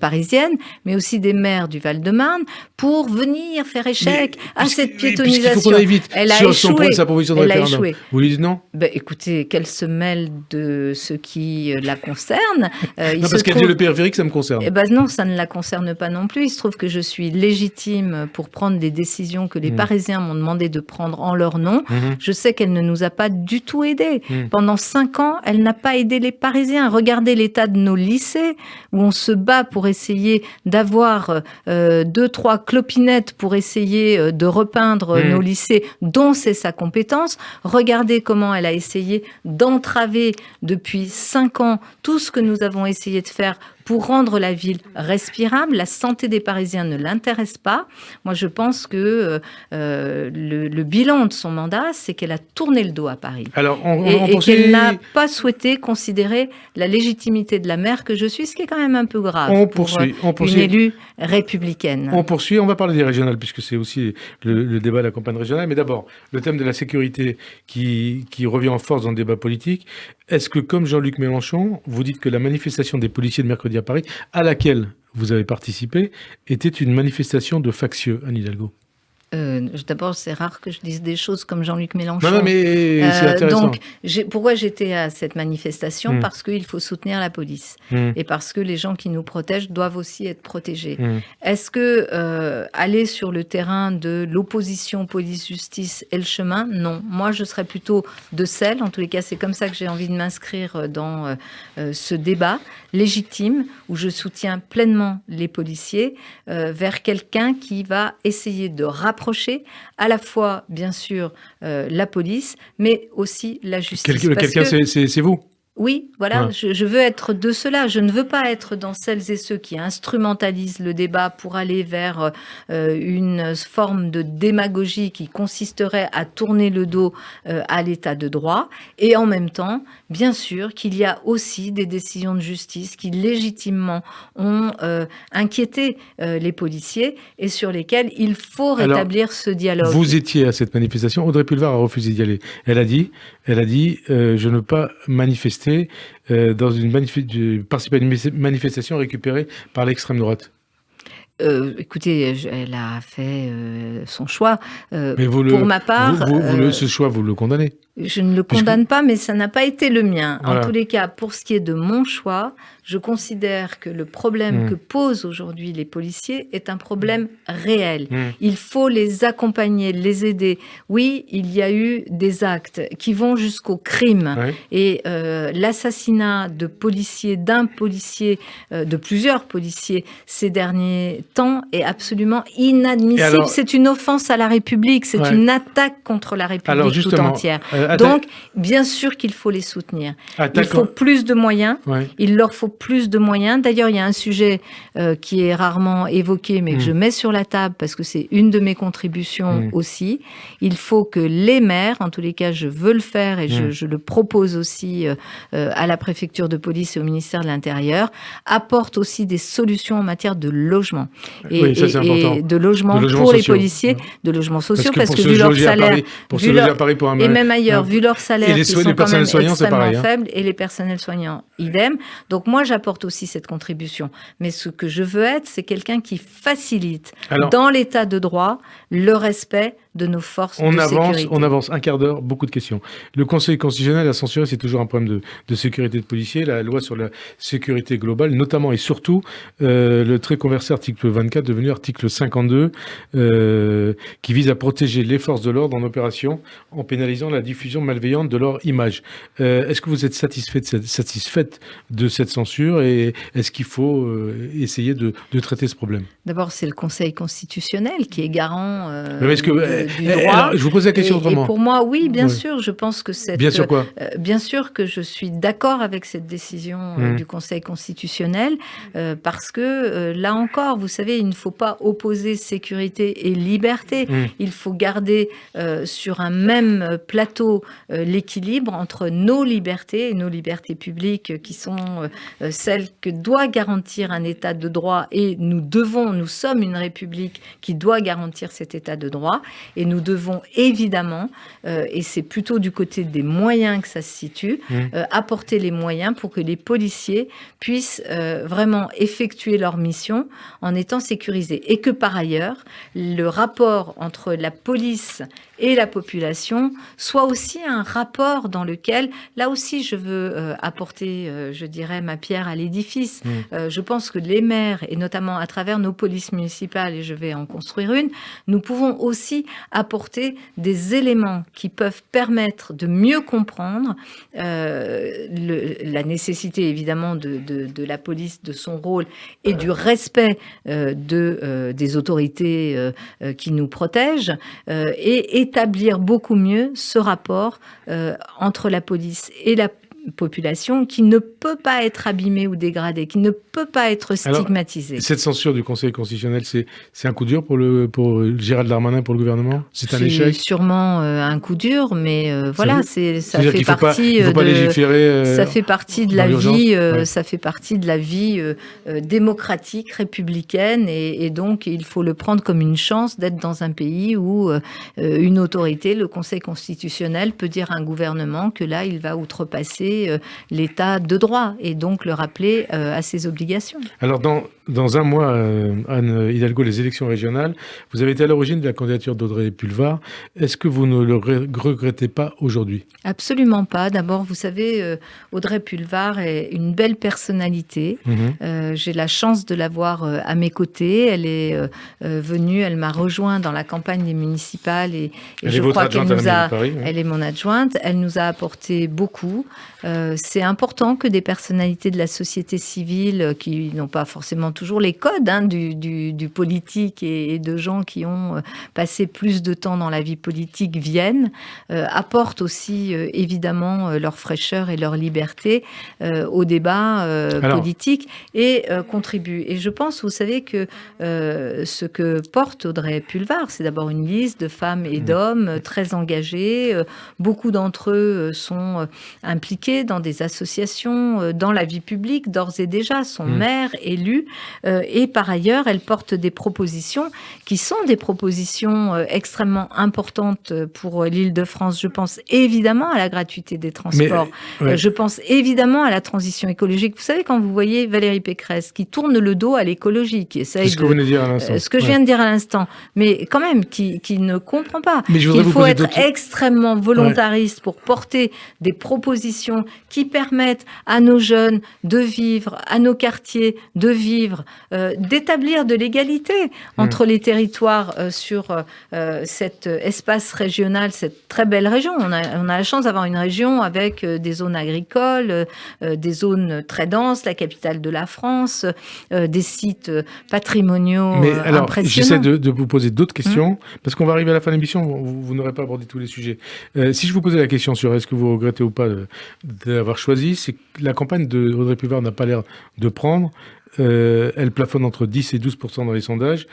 B: parisienne, mais aussi des maires du Val-de-Marne, pour venir faire échec à cette piétonisation.
A: Il faut qu'on aille vite. Elle a échoué. Sa proposition de référendum. Vous lui dites non ?
B: Écoutez, qu'elle se mêle de ce qui la concerne.
A: Non, parce qu'elle dit le périphérique, ça me concerne.
B: Non, ça ne la concerne pas non plus. Il se trouve que je suis légitime pour prendre des décisions que les Parisiens m'ont demandé de prendre en leur nom. Je sais qu'elle ne nous a pas du tout aidés. Pendant 5 ans, elle n'a pas aidé les Parisiens. Regardez l'état de nos lycées, où on se bat pour essayer d'avoir 2-3 clopinettes pour essayer de repeindre nos lycées, dont c'est sa compétence. Regardez comment elle a essayé d'entraver depuis 5 ans tout ce que nous avons essayé de faire pour rendre la ville respirable. La santé des Parisiens ne l'intéresse pas. Moi, je pense que le bilan de son mandat, c'est qu'elle a tourné le dos à Paris.
A: Alors,
B: et qu'elle n'a pas souhaité considérer la légitimité de la maire que je suis, ce qui est quand même un peu grave pour une élue républicaine.
A: On poursuit. On va parler des régionales, puisque c'est aussi le débat de la campagne régionale. Mais d'abord, le thème de la sécurité qui revient en force dans le débat politique. Est-ce que, comme Jean-Luc Mélenchon, vous dites que la manifestation des policiers de mercredi à Paris, à laquelle vous avez participé, était une manifestation de factieux, Anne Hidalgo?
B: D'abord, c'est rare que je dise des choses comme Jean-Luc Mélenchon.
A: Non, mais c'est intéressant.
B: Donc, pourquoi j'étais à cette manifestation ? Parce qu'il faut soutenir la police. Et parce que les gens qui nous protègent doivent aussi être protégés. Est-ce que aller sur le terrain de l'opposition police-justice est le chemin ? Non. Moi, je serais plutôt de celle, en tous les cas, c'est comme ça que j'ai envie de m'inscrire dans ce débat légitime, où je soutiens pleinement les policiers, vers quelqu'un qui va essayer de rapprocher à la fois, bien sûr, la police, mais aussi la justice.
A: Quelqu'un, c'est vous ?
B: Oui, voilà, je veux être de cela. Je ne veux pas être dans celles et ceux qui instrumentalisent le débat pour aller vers une forme de démagogie qui consisterait à tourner le dos à l'état de droit. Et en même temps, bien sûr, qu'il y a aussi des décisions de justice qui légitimement ont inquiété les policiers et sur lesquelles il faut rétablir ce dialogue.
A: Vous étiez à cette manifestation. Audrey Pulvar a refusé d'y aller. Elle a dit, je ne veux pas manifester participer à une manifestation récupérée par l'extrême droite.
B: Écoutez, elle a fait son choix.
A: Mais
B: pour ma part...
A: ce choix, vous le condamnez ?
B: Je ne le condamne pas, mais ça n'a pas été le mien. Voilà. En tous les cas, pour ce qui est de mon choix, je considère que le problème que posent aujourd'hui les policiers est un problème réel. Il faut les accompagner, les aider. Oui, il y a eu des actes qui vont jusqu'au crime. Et l'assassinat de policiers, d'un policier, de plusieurs policiers ces derniers temps est absolument inadmissible. C'est une offense à la République, c'est une attaque contre la République tout entière. Donc, bien sûr qu'il faut les soutenir. Il faut plus de moyens, il leur faut plus de moyens. D'ailleurs, il y a un sujet qui est rarement évoqué, mais que je mets sur la table parce que c'est une de mes contributions aussi. Il faut que les maires, en tous les cas, je veux le faire et je le propose aussi à la préfecture de police et au ministère de l'Intérieur, apportent aussi des solutions en matière de logement. Et de logement pour les policiers, de logements sociaux, parce que vu leur salaire, et même ailleurs, vu leur salaire, qui sont quand même extrêmement faibles, et les personnels soignants, idem. Donc moi, j'apporte aussi cette contribution. Mais ce que je veux être, c'est quelqu'un qui facilite, dans l'état de droit, le respect de nos forces de sécurité.
A: On avance un quart d'heure, beaucoup de questions. Le Conseil constitutionnel a censuré, c'est toujours un problème de sécurité de policiers, la loi sur la sécurité globale, notamment et surtout le très conversé article 24, devenu article 52, qui vise à protéger les forces de l'ordre en opération en pénalisant la diffusion malveillante de leur image. Est-ce que vous êtes satisfaite de cette censure et est-ce qu'il faut essayer de traiter ce problème?
B: D'abord, c'est le Conseil constitutionnel qui est garant du droit.
A: Alors, je vous pose la question autrement.
B: Et pour moi, oui, bien sûr, je pense que cette...
A: Bien sûr quoi
B: bien sûr que je suis d'accord avec cette décision du Conseil constitutionnel, parce que, là encore, vous savez, il ne faut pas opposer sécurité et liberté. Il faut garder sur un même plateau l'équilibre entre nos libertés et nos libertés publiques qui sont celles que doit garantir un État de droit, et nous sommes une République qui doit garantir cet État de droit, et nous devons évidemment, et c'est plutôt du côté des moyens que ça se situe, apporter les moyens pour que les policiers puissent vraiment effectuer leur mission en étant sécurisés. Et que par ailleurs, le rapport entre la police et la population soit aussi un rapport dans lequel, là aussi, je veux apporter, je dirais, ma pierre à l'édifice. Je pense que les maires, et notamment à travers nos polices municipales, et je vais en construire une, nous pouvons aussi apporter des éléments qui peuvent permettre de mieux comprendre la nécessité, évidemment, de la police, de son rôle et du respect des autorités qui nous protègent, et établir beaucoup mieux ce rapport entre la police et la population, qui ne peut pas être abîmée ou dégradée, qui ne peut pas être stigmatisée.
A: Alors, cette censure du Conseil constitutionnel, c'est un coup dur pour Gérald Darmanin, pour le gouvernement? C'est un échec?
B: C'est sûrement un coup dur, mais voilà, ça fait partie
A: ça
B: fait partie de la vie, ça fait partie de la vie démocratique, républicaine, et donc il faut le prendre comme une chance d'être dans un pays où une autorité, le Conseil constitutionnel, peut dire à un gouvernement que là, il va outrepasser l'état de droit, et donc le rappeler à ses obligations.
A: Alors, dans un mois, Anne Hidalgo, les élections régionales, vous avez été à l'origine de la candidature d'Audrey Pulvar. Est-ce que vous ne le regrettez pas aujourd'hui?
B: Absolument pas. D'abord, vous savez, Audrey Pulvar est une belle personnalité. J'ai la chance de l'avoir à mes côtés. Elle est venue, elle m'a rejoint dans la campagne des municipales, et je crois qu'elle nous a... Elle est mon adjointe. Elle nous a apporté beaucoup. C'est important que des personnalités de la société civile, qui n'ont pas forcément toujours les codes du politique, et de gens qui ont passé plus de temps dans la vie politique, viennent, apportent aussi évidemment leur fraîcheur et leur liberté au débat politique, et contribuent. Et je pense, vous savez, que ce que porte Audrey Pulvar, c'est d'abord une liste de femmes et d'hommes très engagés. Beaucoup d'entre eux sont impliqués dans des associations, dans la vie publique, d'ores et déjà, sont maires, élus. Et par ailleurs, elle porte des propositions qui sont des propositions extrêmement importantes pour l'Île-de-France. Je pense évidemment à la gratuité des transports. Je pense évidemment à la transition écologique. Vous savez, quand vous voyez Valérie Pécresse qui tourne le dos à l'écologie, qui essaye
A: ce que vous venez de dire à l'instant.
B: Ce que je viens de dire à l'instant, mais quand même, qui ne comprend pas
A: qu'il
B: faut être extrêmement volontariste pour porter des propositions qui permettent à nos jeunes de vivre, à nos quartiers de vivre, d'établir de l'égalité entre les territoires sur cet espace régional, cette très belle région. On a la chance d'avoir une région avec des zones agricoles, des zones très denses, la capitale de la France, des sites patrimoniaux
A: Mais alors,
B: impressionnants.
A: J'essaie de vous poser d'autres questions, parce qu'on va arriver à la fin de l'émission, vous n'aurez pas abordé tous les sujets. Si je vous posais la question sur est-ce que vous regrettez ou pas d'avoir choisi, c'est que la campagne de Audrey Pulvar n'a pas l'air de prendre. Elle plafonne entre 10 et 12% dans les sondages.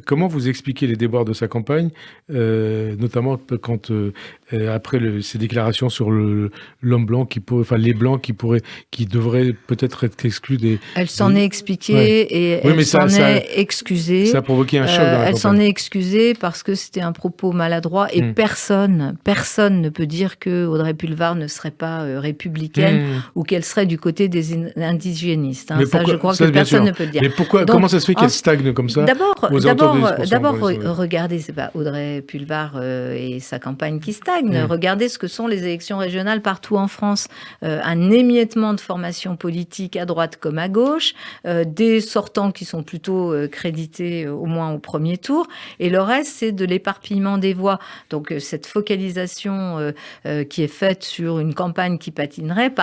A: Comment vous expliquez les déboires de sa campagne, notamment quand, après ces déclarations sur l'homme blanc, les blancs qui devraient peut-être être exclus des...
B: Elle s'en est expliquée et elle s'en est excusée.
A: Ça a provoqué un choc dans la campagne.
B: Elle s'en est excusée parce que c'était un propos maladroit et personne ne peut dire que Audrey Pulvar ne serait pas républicaine ou qu'elle serait du côté des indigénistes. Je crois que personne ne peut le dire.
A: Mais pourquoi, comment ça se fait qu'elle stagne comme ça?
B: D'abord, regardez, c'est pas Audrey Pulvar et sa campagne qui stagne. Regardez ce que sont les élections régionales partout en France. Un émiettement de formation politique à droite comme à gauche, des sortants qui sont plutôt crédités au moins au premier tour, et le reste, c'est de l'éparpillement des voix. Donc, cette focalisation qui est faite sur une campagne qui patinerait,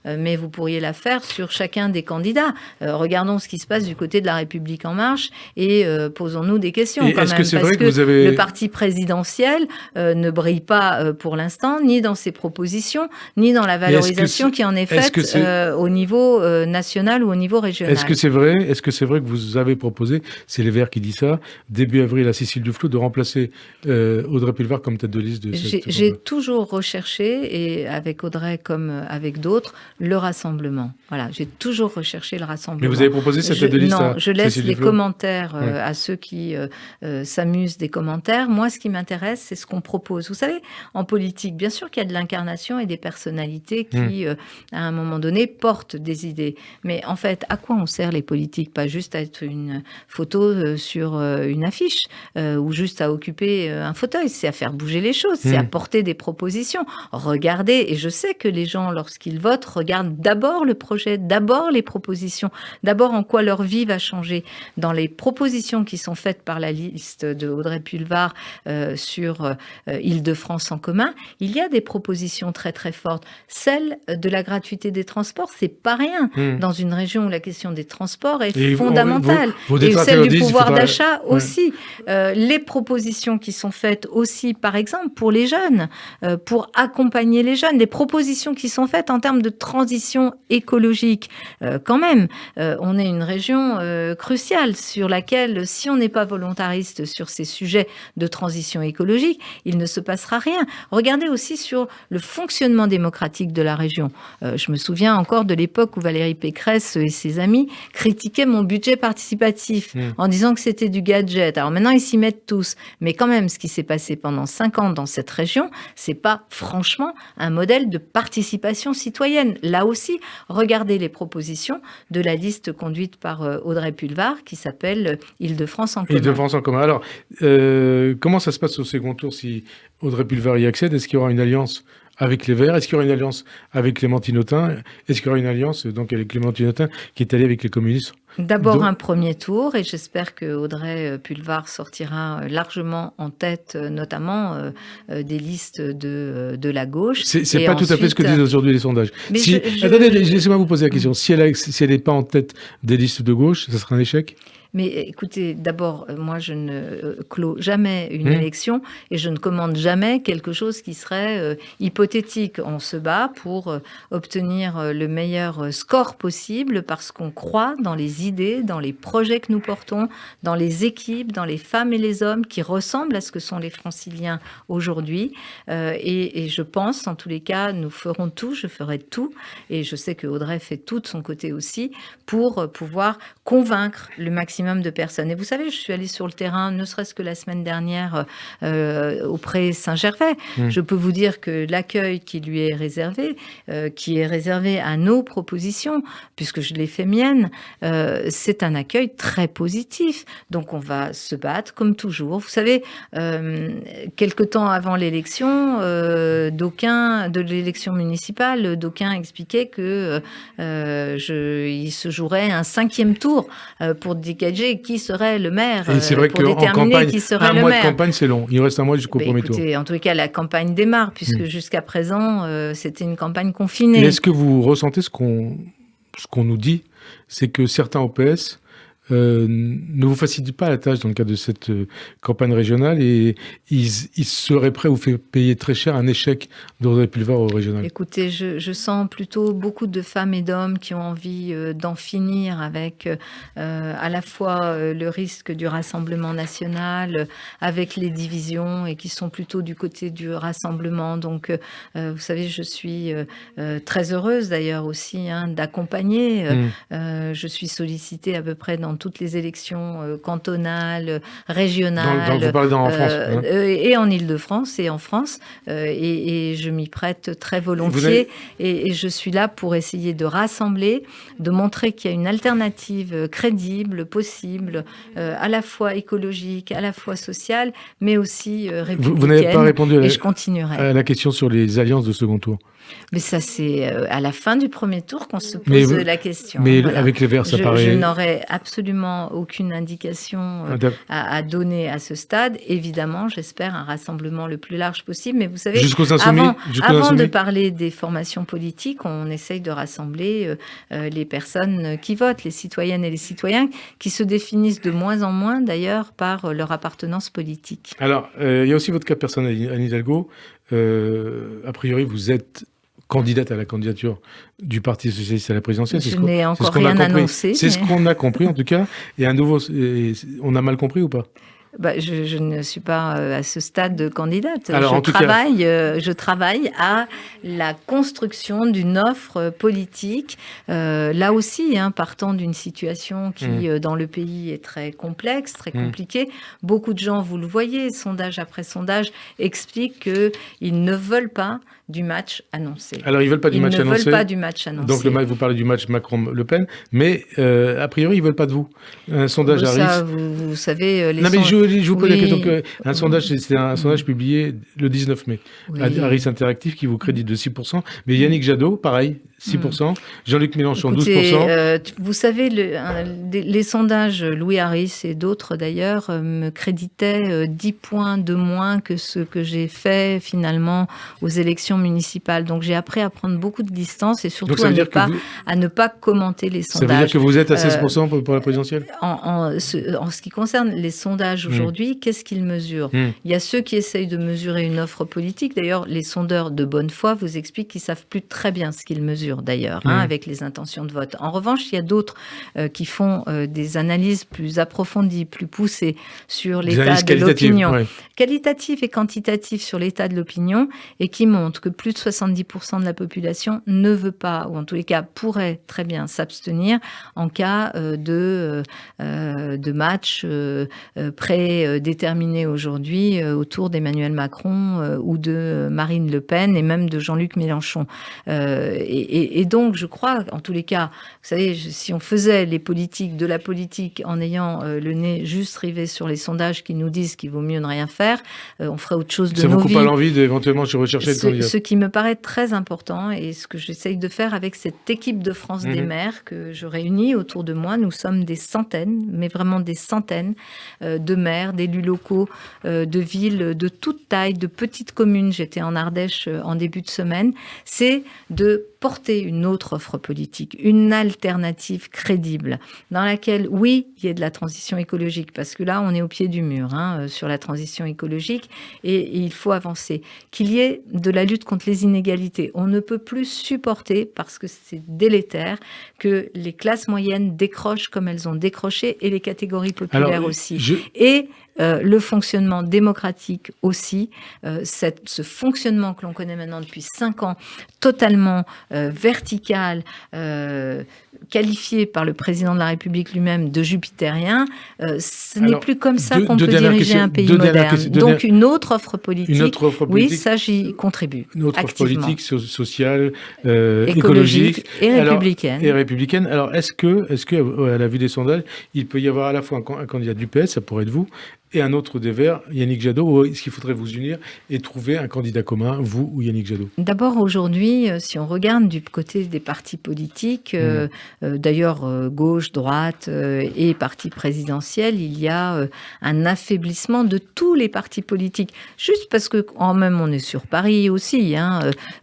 B: mais vous pourriez la faire sur chacun des candidats. Regardons ce qui se passe du côté de La République En Marche et posons-nous des questions quand même. Parce que le parti présidentiel ne brille pas pour l'instant, ni dans ses propositions, ni dans la valorisation qui en est faite au niveau national ou au niveau régional.
A: Est-ce que c'est vrai que vous avez proposé, c'est les Verts qui disent ça, début avril à Cécile Duflot, de remplacer Audrey Pulvar comme tête de liste de cette...
B: J'ai toujours recherché, et avec Audrey comme avec d'autres, le rassemblement. Voilà, j'ai toujours recherché le rassemblement.
A: Mais vous avez proposé cette tête de liste?
B: Non, je laisse les commentaires à ceux qui s'amusent des commentaires. Moi, ce qui m'intéresse, c'est ce qu'on propose. Vous savez, en politique, bien sûr qu'il y a de l'incarnation et des personnalités qui, à un moment donné, portent des idées. Mais en fait, à quoi on sert les politiques? Pas juste à être une photo sur une affiche ou juste à occuper un fauteuil. C'est à faire bouger les choses, c'est à porter des propositions. Regardez, et je sais que les gens, lorsqu'ils votent, regardent d'abord le projet, d'abord les propositions, d'abord en quoi leur vie va changer. Dans les propositions qui sont faites par la liste de Audrey Pulvar sur Île-de-France en commun, il y a des propositions très très fortes. Celle de la gratuité des transports, c'est pas rien dans une région où la question des transports est fondamentale. Et celle du pouvoir d'achat aussi. Les propositions qui sont faites aussi, par exemple, pour les jeunes, pour accompagner les jeunes, les propositions qui sont faites en termes de transition écologique. Quand même, on est une région cruciale sur laquelle, si on n'est pas volontariste sur ces sujets de transition écologique, il ne se passera rien. Regardez aussi sur le fonctionnement démocratique de la région. Je me souviens encore de l'époque où Valérie Pécresse et ses amis critiquaient mon budget participatif en disant que c'était du gadget. Alors maintenant, ils s'y mettent tous. Mais quand même, ce qui s'est passé pendant 5 ans dans cette région, c'est pas franchement un modèle de participation citoyenne. Là aussi, regardez les propositions de la liste conduite par Audrey Pulvar qui s'appelle Île-de-France en commun.
A: Île-de-France en commun. Alors, comment ça se passe au second tour si Audrey Pulvar y accède? Est-ce qu'il y aura une alliance avec les Verts? Est-ce qu'il y aura une alliance avec Clémentine Autain? Est-ce qu'il y aura une alliance donc avec Clémentine Autain qui est allée avec les communistes?
B: D'abord un premier tour, et j'espère que Audrey Pulvar sortira largement en tête, notamment des listes de la gauche.
A: C'est pas tout à fait ce que disent aujourd'hui les sondages. Attendez, laissez-moi vous poser la question. Si elle n'est pas en tête des listes de gauche, ça sera un échec?
B: Mais écoutez, d'abord, moi, je ne clôt jamais une élection et je ne commande jamais quelque chose qui serait hypothétique. On se bat pour obtenir le meilleur score possible parce qu'on croit dans les idées, dans les projets que nous portons, dans les équipes, dans les femmes et les hommes qui ressemblent à ce que sont les Franciliens aujourd'hui. Et je pense, en tous les cas, nous ferons tout, je ferai tout, et je sais que Audrey fait tout de son côté aussi, pour pouvoir convaincre le maximum de personnes. Et vous savez, je suis allée sur le terrain, ne serait-ce que la semaine dernière, auprès Saint-Gervais. Je peux vous dire que l'accueil qui lui est réservé, qui est réservé à nos propositions, puisque je l'ai fait mienne, c'est un accueil très positif. Donc on va se battre comme toujours. Vous savez, quelque temps avant l'élection, de l'élection municipale, d'aucuns expliquaient que il se jouerait un 5e tour pour dégager qui serait le maire,
A: et c'est vrai
B: pour déterminer
A: campagne,
B: qui serait le maire.
A: Un mois de campagne, c'est long. Il reste un mois jusqu'au premier tour.
B: En tous les cas, la campagne démarre, puisque jusqu'à présent, c'était une campagne confinée.
A: Et est-ce que vous ressentez ce qu'on nous dit, c'est que certains OPS ne vous facilitent pas la tâche dans le cadre de cette campagne régionale et ils seraient prêts à vous faire payer très cher un échec d'Audrey Pulvar au régional?
B: Écoutez, je sens plutôt beaucoup de femmes et d'hommes qui ont envie d'en finir avec à la fois le risque du Rassemblement national, avec les divisions, et qui sont plutôt du côté du rassemblement. Donc, vous savez, je suis très heureuse d'ailleurs aussi d'accompagner. Je suis sollicitée à peu près dans toutes les élections cantonales, régionales,
A: vous parlez en France,
B: et en Île-de-France et en France, et je m'y prête très volontiers, et je suis là pour essayer de rassembler, de montrer qu'il y a une alternative crédible, possible, à la fois écologique, à la fois sociale, mais aussi républicaine.
A: Vous n'avez pas répondu
B: et je continuerai.
A: À la question sur les alliances de second tour.
B: Mais ça, c'est à la fin du premier tour qu'on se pose la question.
A: Mais voilà. Avec les Verts, ça paraît...
B: Je n'aurai absolument aucune indication à donner à ce stade. Évidemment, j'espère un rassemblement le plus large possible. Mais vous savez, avant de parler des formations politiques, on essaye de rassembler les personnes qui votent, les citoyennes et les citoyens, qui se définissent de moins en moins, d'ailleurs, par leur appartenance politique.
A: Alors, il y a aussi votre cas personnel, Anne Hidalgo. A priori, vous êtes candidate à la candidature du Parti socialiste à la présidentielle.
B: Je n'ai encore rien annoncé.
A: C'est ce qu'on a compris, en tout cas. Et on a mal compris ou pas?
B: Je ne suis pas à ce stade de candidate. Je travaille à la construction d'une offre politique, là aussi, partant d'une situation qui, dans le pays, est très complexe, très compliquée. Beaucoup de gens, vous le voyez, sondage après sondage, expliquent qu'ils ne veulent pas du match annoncé.
A: Alors, ils ne veulent pas du match annoncé.
B: Ils ne veulent pas du match annoncé.
A: Donc, vous parlez du match Macron-Le Pen, mais a priori, ils ne veulent pas de vous. Un sondage Harris...
B: Vous savez...
A: Non, mais je vous pose la question. Un sondage, c'est un sondage publié le 19 mai. Oui. Harris Interactive qui vous crédite de 6%. Mais Yannick Jadot, pareil, 6%. Jean-Luc Mélenchon, 12%.
B: Vous savez, les sondages, Louis Harris et d'autres d'ailleurs, me créditaient 10 points de moins que ce que j'ai fait finalement aux élections municipales. Donc j'ai appris à prendre beaucoup de distance et surtout à ne pas commenter les sondages.
A: Ça veut dire que vous êtes à 16% pour la présidentielle?
B: En ce qui concerne les sondages aujourd'hui, qu'est-ce qu'ils mesurent? Il y a ceux qui essayent de mesurer une offre politique. D'ailleurs, les sondeurs de bonne foi vous expliquent qu'ils ne savent plus très bien ce qu'ils mesurent d'ailleurs, avec les intentions de vote. En revanche, il y a d'autres qui font des analyses plus approfondies, plus poussées sur l'état de l'opinion. Qualitatives et quantitatives sur l'état de l'opinion, et qui montrent que plus de 70% de la population ne veut pas, ou en tous les cas pourrait très bien s'abstenir en cas de match prédéterminé aujourd'hui autour d'Emmanuel Macron ou de Marine Le Pen et même de Jean-Luc Mélenchon. Et donc, je crois, en tous les cas, vous savez, si on faisait de la politique en ayant le nez juste rivé sur les sondages qui nous disent qu'il vaut mieux ne rien faire, on ferait autre chose de nos vies.
A: Ça vous coupe pas l'envie d'éventuellement se rechercher le candidat?
B: Ce qui me paraît très important, et ce que j'essaye de faire avec cette équipe de France des maires que je réunis autour de moi, nous sommes des centaines, mais vraiment des centaines de maires, d'élus locaux, de villes de toute taille, de petites communes. J'étais en Ardèche en début de semaine. C'est de porter porter une autre offre politique, une alternative crédible, dans laquelle, oui, il y ait de la transition écologique, parce que là, on est au pied du mur sur la transition écologique, et il faut avancer. Qu'il y ait de la lutte contre les inégalités. On ne peut plus supporter, parce que c'est délétère, que les classes moyennes décrochent comme elles ont décroché, et les catégories populaires aussi. Et le fonctionnement démocratique aussi, ce fonctionnement que l'on connaît maintenant depuis 5 ans, totalement vertical, qualifié par le président de la République lui-même de jupitérien, ce n'est plus comme ça qu'on peut diriger un pays moderne. Donc une autre offre politique, oui, ça j'y contribue.
A: Une autre offre politique, sociale,
B: écologique et républicaine.
A: Alors est-ce que, à la vue des sondages, il peut y avoir à la fois un candidat du PS, ça pourrait être vous, et un autre des Verts, Yannick Jadot, ou est-ce qu'il faudrait vous unir et trouver un candidat commun, vous ou Yannick Jadot?
B: D'abord, aujourd'hui, si on regarde du côté des partis politiques, d'ailleurs gauche, droite et parti présidentiel, il y a un affaiblissement de tous les partis politiques. Juste parce que, quand même, on est sur Paris aussi,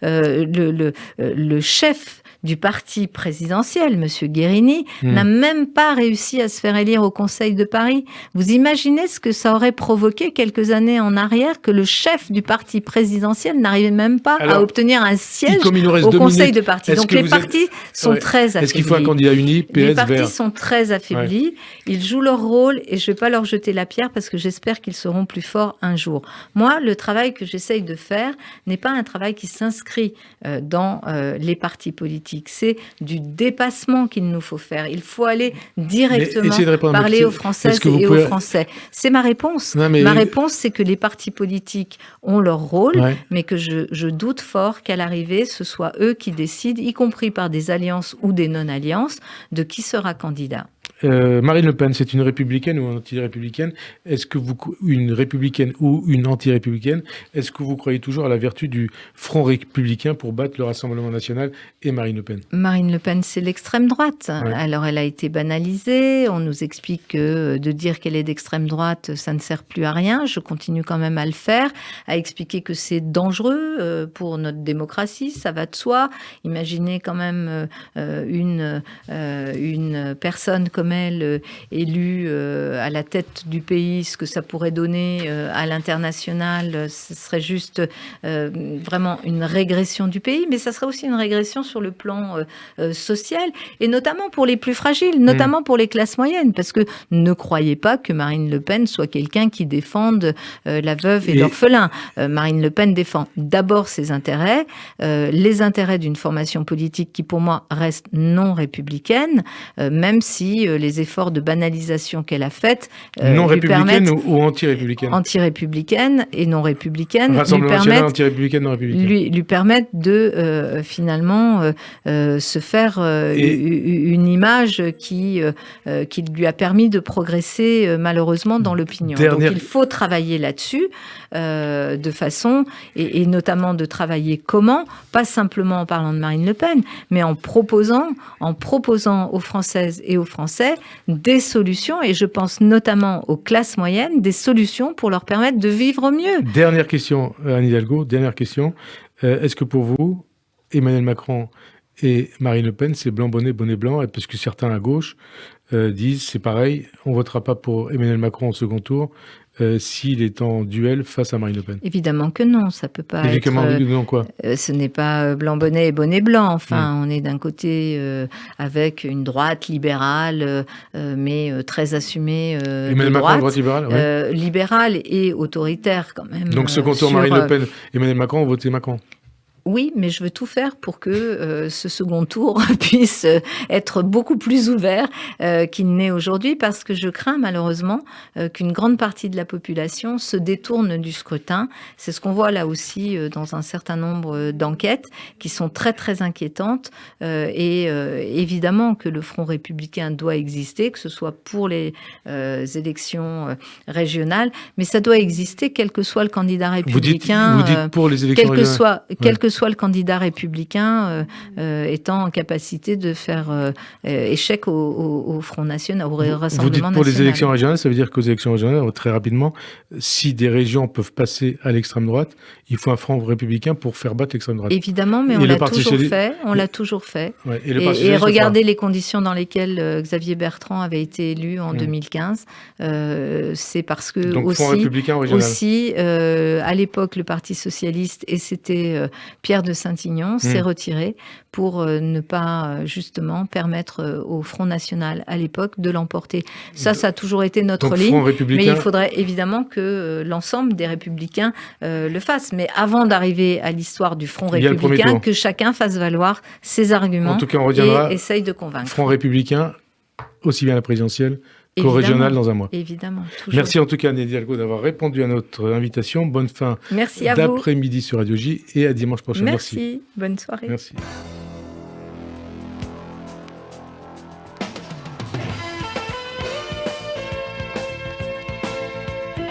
B: le chef du parti présidentiel, M. Guérini, n'a même pas réussi à se faire élire au Conseil de Paris. Vous imaginez ce que ça aurait provoqué quelques années en arrière, que le chef du parti présidentiel n'arrivait même pas à obtenir un siège au Conseil de Paris. Donc les partis sont très affaiblis.
A: Est-ce qu'il faut un candidat uni, PS,
B: Les partis sont très affaiblis. Ils jouent leur rôle et je ne vais pas leur jeter la pierre parce que j'espère qu'ils seront plus forts un jour. Moi, le travail que j'essaye de faire n'est pas un travail qui s'inscrit dans les partis politiques. C'est du dépassement qu'il nous faut faire. Il faut aller directement parler aux Françaises et aux Français. C'est ma réponse. Ma réponse, c'est que les partis politiques ont leur rôle, mais que je doute fort qu'à l'arrivée, ce soit eux qui décident, y compris par des alliances ou des non-alliances, de qui sera candidat.
A: Marine Le Pen, c'est une républicaine ou une anti-républicaine? Est-ce que une républicaine ou une anti-républicaine, est-ce que vous croyez toujours à la vertu du Front républicain pour battre le Rassemblement national et Marine Le Pen? Marine
B: Le Pen, c'est l'extrême droite. Alors, elle a été banalisée. On nous explique que de dire qu'elle est d'extrême droite, ça ne sert plus à rien. Je continue quand même à le faire, à expliquer que c'est dangereux pour notre démocratie. Ça va de soi. Imaginez quand même une personne comme elle, élue à la tête du pays, ce que ça pourrait donner à l'international, ce serait juste vraiment une régression du pays, mais ça serait aussi une régression sur le plan social, et notamment pour les plus fragiles, notamment pour les classes moyennes, parce que ne croyez pas que Marine Le Pen soit quelqu'un qui défende la veuve et l'orphelin. Marine Le Pen défend d'abord ses intérêts, les intérêts d'une formation politique qui, pour moi, reste non républicaine, même si les efforts de banalisation qu'elle a faits
A: non républicaine ou anti-républicaine?
B: Anti-républicaine et non républicaine. Lui permettent de finalement se faire une image qui lui a permis de progresser malheureusement dans l'opinion. Donc il faut travailler là-dessus de façon, et notamment de travailler comment, pas simplement en parlant de Marine Le Pen, mais en proposant aux Françaises et aux Français des solutions, et je pense notamment aux classes moyennes, des solutions pour leur permettre de vivre mieux.
A: Dernière question, Anne Hidalgo, est-ce que pour vous, Emmanuel Macron et Marine Le Pen, c'est blanc bonnet, bonnet blanc, parce que certains à gauche disent c'est pareil, on ne votera pas pour Emmanuel Macron au second tour s'il est en duel face à Marine Le Pen?
B: Évidemment que non, ça peut pas être...
A: Non, quoi.
B: Ce n'est pas blanc bonnet et bonnet blanc. Enfin, on est d'un côté avec une droite libérale, mais très assumée
A: Emmanuel Macron, droite libérale,
B: libérale et autoritaire quand même.
A: Donc second tour, Marine Le Pen, Emmanuel Macron, on vote Macron.
B: Oui, mais je veux tout faire pour que ce second tour puisse être beaucoup plus ouvert qu'il n'est aujourd'hui, parce que je crains malheureusement qu'une grande partie de la population se détourne du scrutin. C'est ce qu'on voit là aussi dans un certain nombre d'enquêtes qui sont très très inquiétantes, et évidemment que le Front républicain doit exister, que ce soit pour les élections régionales, mais ça doit exister quel que soit le candidat républicain.
A: Vous dites pour les élections
B: quel que soit le candidat républicain étant en capacité de faire échec au Front National, au Rassemblement National.
A: Vous dites pour les élections régionales, ça veut dire qu'aux élections régionales, très rapidement, si des régions peuvent passer à l'extrême droite, il faut un Front républicain pour faire battre l'extrême droite.
B: Évidemment, mais on l'a toujours fait.
A: Ouais,
B: et regardez les conditions dans lesquelles Xavier Bertrand avait été élu en 2015. C'est parce que
A: donc, Front républicain
B: aussi à l'époque, le Parti socialiste, et c'était Pierre de Saint-Ignon, s'est retiré pour ne pas justement permettre au Front National à l'époque de l'emporter. Ça a toujours été notre ligne, mais il faudrait évidemment que l'ensemble des républicains le fassent. Mais avant d'arriver à l'histoire du Front républicain, que chacun fasse valoir ses arguments
A: en tout cas, on reviendra,
B: et essaye de convaincre.
A: Front républicain, aussi bien à la présidentielle qu'au régional dans un mois.
B: Évidemment. Toujours.
A: Merci en tout cas, Anne Hidalgo, d'avoir répondu à notre invitation. Bonne fin d'après-midi sur Radio J et à dimanche prochain.
B: Merci. Bonne soirée.
A: Merci.